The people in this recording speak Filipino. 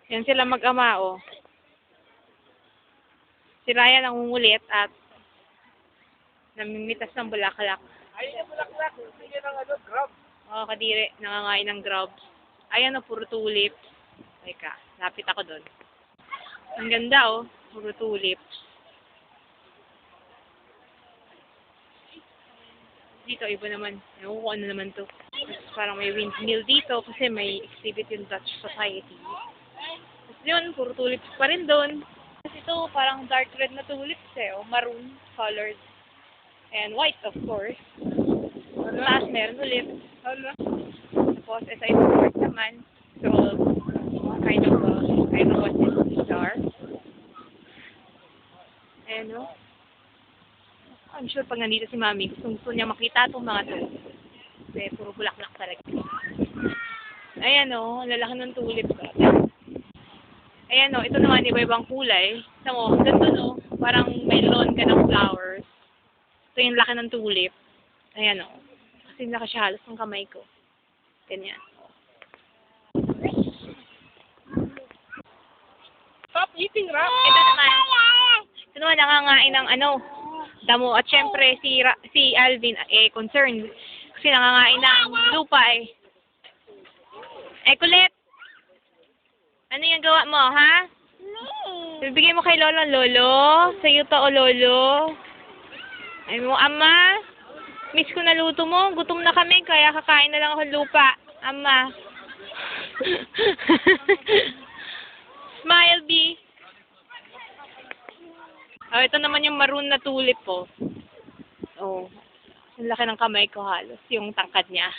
Yan sila mag-ama, oh. Si Ryan nangungulit at namimitas ng bulaklak. Ay, yung bulaklak. Sige ng grab. Oo, kadiri. Nangangain ng grubs. Ayan, oh, puro tulips. Teka, lapit ako doon. Ang ganda, oh. Puro tulips. Dito, iba naman. Ewan ko ano naman to. Parang may windmill dito kasi may exhibit yung Dutch Society. Tapos yun, puro tulips pa rin doon. Tapos ito, parang dark red na tulips eh. O maroon colored. And white, of course. Tapos meron ulit. Tapos ito yung support naman. So, kind of, I don't know what these are. And, no? I'm sure pag nandito si Mami, gusto niya makita itong mga to. Kasi puro bulaklak talaga. Ayan o, lalaki ng tulips. Ayan o, ito naman iba-ibang kulay. Ito mo, hanggang doon o, parang may lawn ka ng flowers. Ito yung laki ng tulip. Ayan o. Kasi laki siya halos ng kamay ko. Ganyan. Stop eating rap! Ito naman nangangain ng ano, damo. At syempre, si Alvin, concerned. Kasi nangangain ng lupa eh. Kulit! Ano yung gawa mo, ha? Bibigay mo kay Lolo, Lolo? Sa'yo to, o Lolo? Ay mo, Ama? Miss ko na luto mo. Gutom na kami, kaya kakain na lang ako lupa. Ama. Smile, B. Oh, ito naman yung maroon na tulip po. Oh. Ang laki ng kamay ko halos, yung tangkad niya.